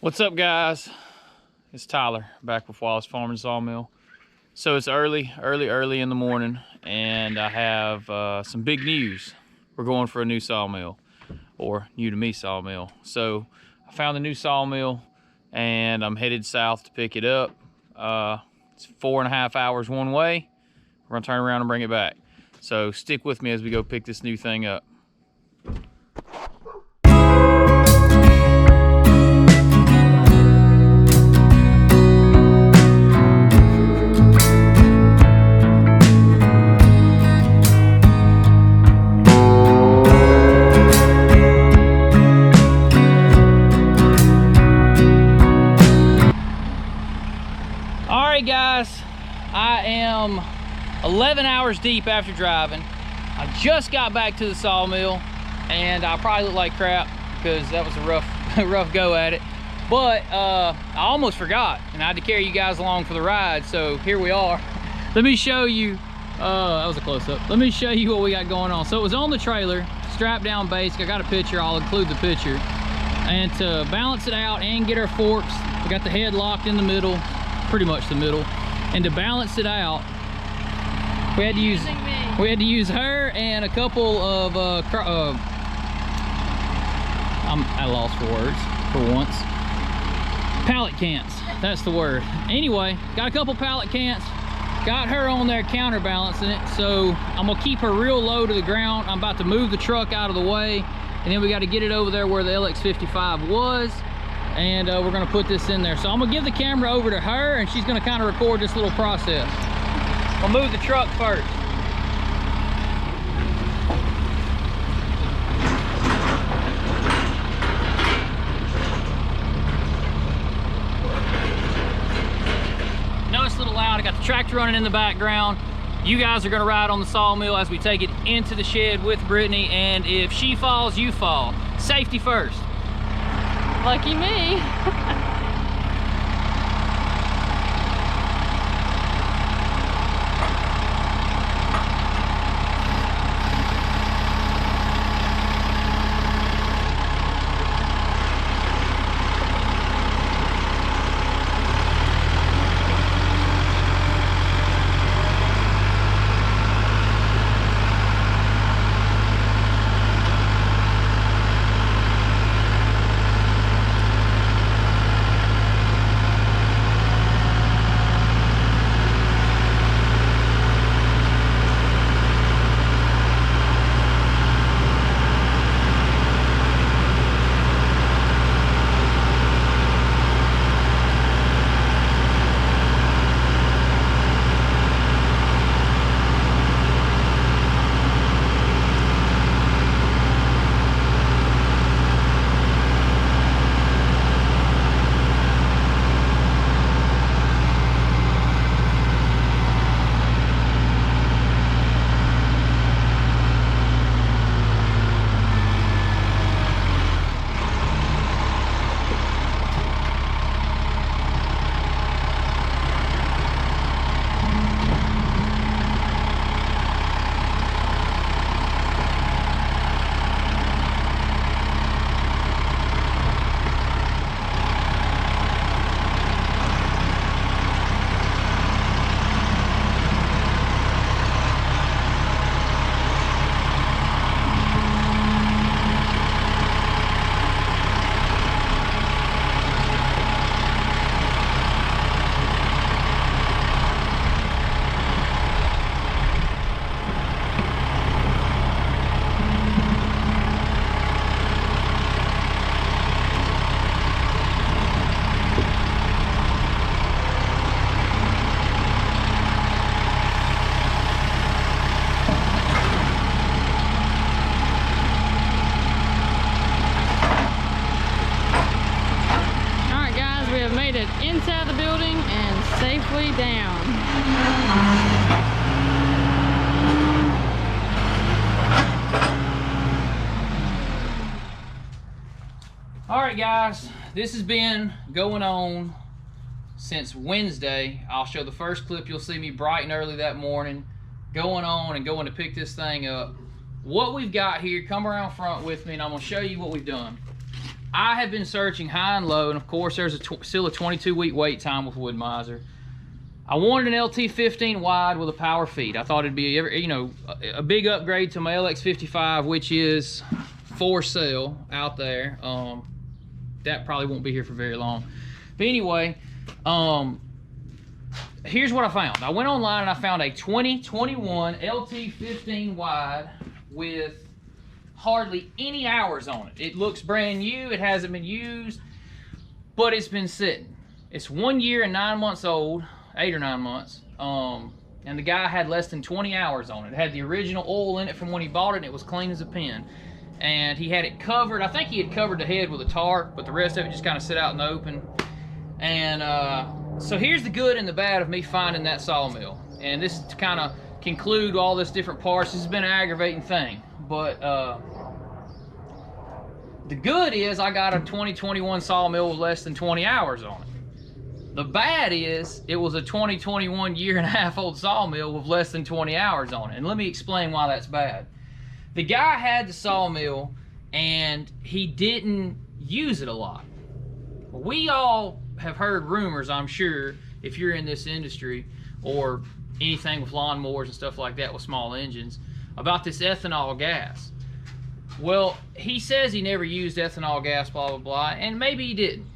What's up, guys? It's Tyler back with Wallace Farm and Sawmill. So it's early in the morning, and I have some big news. We're going for a new sawmill, or new to me sawmill. So I found a new sawmill, and I'm headed south to pick it up. It's 4.5 hours one way. We're gonna turn around and bring it back. So stick with me as we go pick this new thing up. Alright guys, I am 11 hours deep after driving. I just got back to the sawmill, and I probably look like crap because that was a rough go at it. But I almost forgot, and I had to carry you guys along for the ride, so here we are. Let me show you, that was a close-up. Let me show you what we got going on. So it was on the trailer, strapped down basic. I got a picture, I'll include the picture. And to balance it out and get our forks, we got the head locked in the middle, pretty much the middle. And to balance it out, we had to use her and a couple of I'm at a loss for words for once. Pallet cants, that's the word. Anyway, got a couple pallet cants, got her on there counterbalancing it. So I'm gonna keep her real low to the ground. I'm about to move the truck out of the way, and then we got to get it over there where the LX55 was. And we're gonna put this in there. So I'm gonna give the camera over to her, and she's gonna kind of record this little process. I'll move the truck first. No, it's a little loud. I got the tractor running in the background. You guys are gonna ride on the sawmill as we take it into the shed with Brittany, and if she falls, you fall. Safety first. Lucky me. Inside the building and safely down. All right, guys, this has been going on since Wednesday. I'll show the first clip. You'll see me bright and early that morning going on and going to pick this thing up. What we've got here, come around front with me and I'm gonna show you what we've done. I have been searching high and low, and of course there's still a 22-week wait time with WOODMIZER. I wanted an LT15 wide with a power feed. I thought it'd be, you know, a big upgrade to my LX55, which is for sale out there. That probably won't be here for very long. But anyway, here's what I found. I went online and I found a 2021 LT15 wide with hardly any hours on it. It looks brand new. It hasn't been used, but it's been sitting. It's 1 year and 9 months old, 8 or 9 months. And the guy had less than 20 hours on it. It had the original oil in it from when he bought it, and it was clean as a pin. And he had it covered. I think he had covered the head with a tarp, but the rest of it just kind of sit out in the open. And so here's the good and the bad of me finding that sawmill. And this is to kind of conclude all this different parts. This has been an aggravating thing, but the good is I got a 2021 sawmill with less than 20 hours on it. The bad is it was a 2021 year-and-a-half-old sawmill with less than 20 hours on it. And let me explain why that's bad. The guy had the sawmill and he didn't use it a lot. We all have heard rumors, I'm sure, if you're in this industry or anything with lawnmowers and stuff like that with small engines, about this ethanol gas. Well, he says he never used ethanol gas, blah, blah, blah, and maybe he didn't.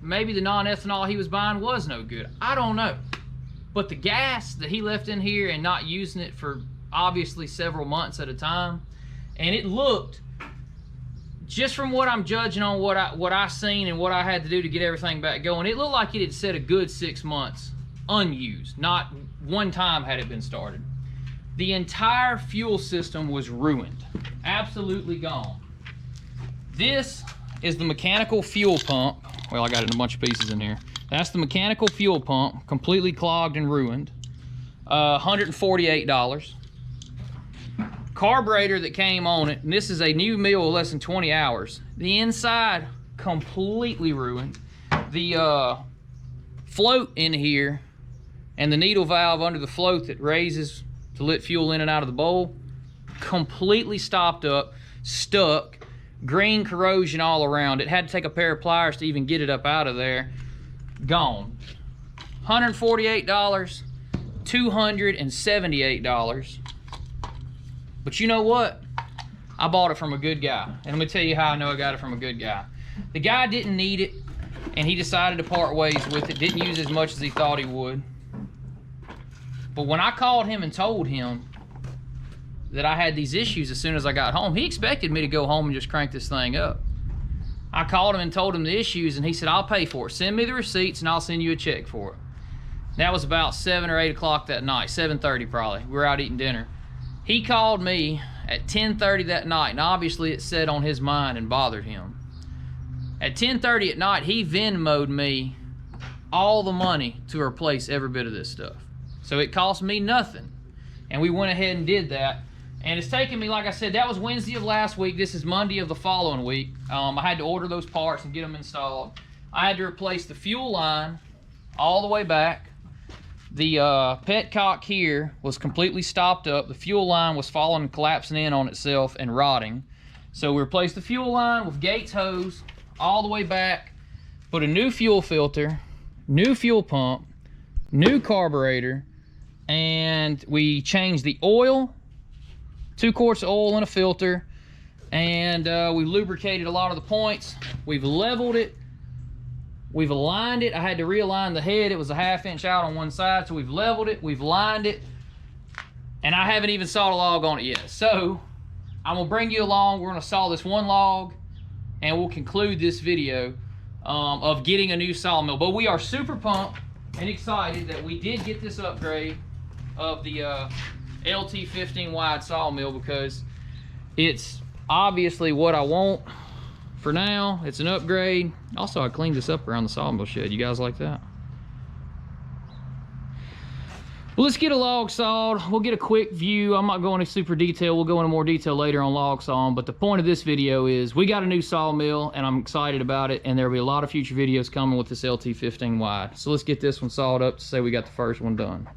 Maybe the non-ethanol he was buying was no good. I don't know. But the gas that he left in here and not using it for obviously several months at a time, and it looked, just from what I'm judging on what I seen and what I had to do to get everything back going, it looked like it had set a good 6 months unused. Not one time had it been started. The entire fuel system was ruined. Absolutely gone. This is the mechanical fuel pump. Well, I got it in a bunch of pieces in here. That's the mechanical fuel pump, completely clogged and ruined. $148. Carburetor that came on it, and this is a new mill with less than 20 hours. The inside, completely ruined. The float in here and the needle valve under the float that raises to let fuel in and out of the bowl, completely stopped up, stuck, green corrosion all around it. Had to take a pair of pliers to even get it up out of there. Gone. $148, $278. But you know what? I bought it from a good guy. And let me tell you how I know I got it from a good guy. The guy didn't need it, and he decided to part ways with it. Didn't use as much as he thought he would. But when I called him and told him that I had these issues as soon as I got home, he expected me to go home and just crank this thing up. I called him and told him the issues, and he said, I'll pay for it. Send me the receipts and I'll send you a check for it. That was about 7 or 8 o'clock that night, 7:30 probably. We were out eating dinner. He called me at 10:30 that night, and obviously it set on his mind and bothered him. At 10:30 at night, he Venmo'd me all the money to replace every bit of this stuff. So it cost me nothing. And we went ahead and did that. And it's taken me, like I said, that was Wednesday of last week. This is Monday of the following week. I had to order those parts and get them installed. I had to replace the fuel line all the way back. The petcock here was completely stopped up. The fuel line was falling and collapsing in on itself and rotting. So we replaced the fuel line with Gates hose all the way back, put a new fuel filter, new fuel pump, new carburetor, and we changed the oil, 2 quarts of oil and a filter, and we lubricated a lot of the points. We've leveled it. We've aligned it. I had to realign the head. It was a 1/2 inch out on one side, so we've leveled it, we've lined it, and I haven't even sawed a log on it yet. So I'm gonna bring you along. We're gonna saw this one log, and we'll conclude this video of getting a new sawmill. But we are super pumped and excited that we did get this upgrade of the LT15 wide sawmill, because it's obviously what I want. For now, it's an upgrade. Also, I cleaned this up around the sawmill shed. You guys like that? Well, let's get a log sawed. We'll get a quick view. I'm not going into super detail. We'll go into more detail later on log sawing. But the point of this video is we got a new sawmill, and I'm excited about it. And there'll be a lot of future videos coming with this LT15 wide. So let's get this one sawed up to say we got the first one done.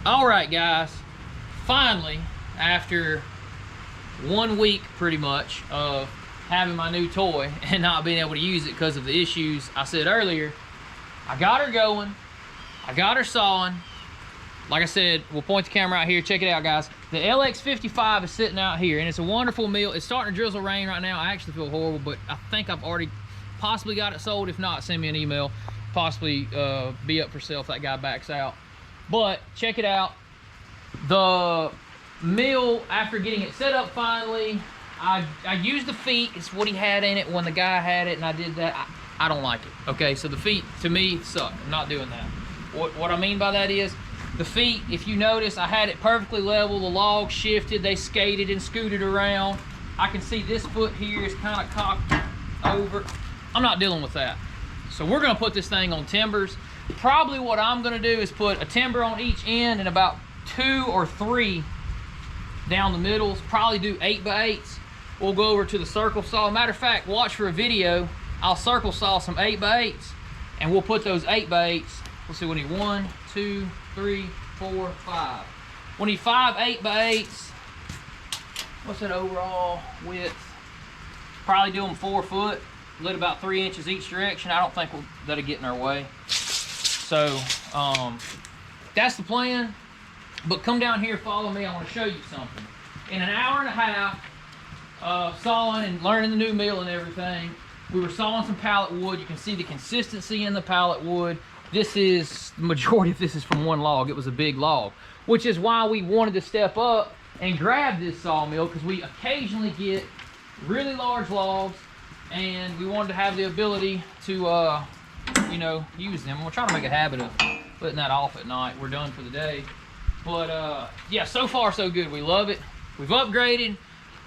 All right, guys, finally, after 1 week pretty much of having my new toy and not being able to use it because of the issues I said earlier, I got her going, I got her sawing. Like I said, we'll point the camera out here, check it out, guys. The LX55 is sitting out here, and it's a wonderful mill. It's starting to drizzle rain right now. I actually feel horrible, but I think I've already possibly got it sold. If not, send me an email. Possibly be up for sale if that guy backs out. But check it out. The mill, after getting it set up finally, I used the feet. It's what he had in it when the guy had it, and I did that. I don't like it. Okay, so the feet to me suck. I'm not doing that. What I mean by that is the feet, if you notice, I had it perfectly level. The logs shifted, they skated and scooted around. I can see this foot here is kind of cocked over. I'm not dealing with that. So we're gonna put this thing on timbers. Probably what I'm gonna do is put a timber on each end and about 2 or 3 down the middles. Probably do 8x8s. We'll go over to the circle saw. Matter of fact, watch for a video. I'll circle saw some 8x8s and we'll put those 8x8s. Let's see, we need 1, 2, 3, 4, 5. We need 5 8x8s. What's that overall width? Probably do them 4 foot. Lit about 3 inches each direction. I don't think that'll get in our way. So that's the plan. But come down here, follow me. I want to show you something. In an hour and a half of sawing and learning the new mill and everything, we were sawing some pallet wood. You can see the consistency in the pallet wood. This is, the majority of this is from one log. It was a big log, which is why we wanted to step up and grab this sawmill, because we occasionally get really large logs and we wanted to have the ability to you know, use them. We're trying to make a habit of putting that off at night. We're done for the day. But yeah, so far so good. We love it. We've upgraded.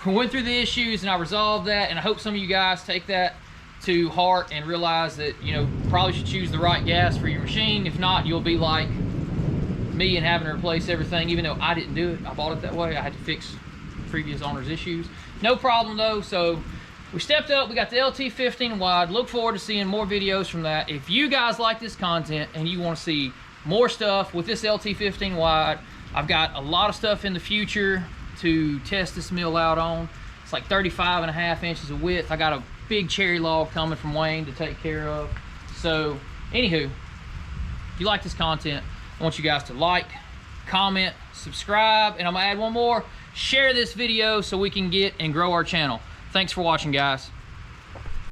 We went through the issues and I resolved that, and I hope some of you guys take that to heart and realize that, you know, probably should choose the right gas for your machine. If not, you'll be like me and having to replace everything, even though I didn't do it. I bought it that way. I had to fix previous owner's issues. No problem though. So we stepped up. We got the LT15 wide. Look forward to seeing more videos from that. If you guys like this content and you want to see more stuff with this LT15 wide, I've got a lot of stuff in the future to test this mill out on. It's like 35.5 inches of width. I got a big cherry log coming from Wayne to take care of. So anywho, if you like this content, I want you guys to like, comment, subscribe, and I'm gonna add one more. Share this video so we can get and grow our channel. Thanks for watching, guys.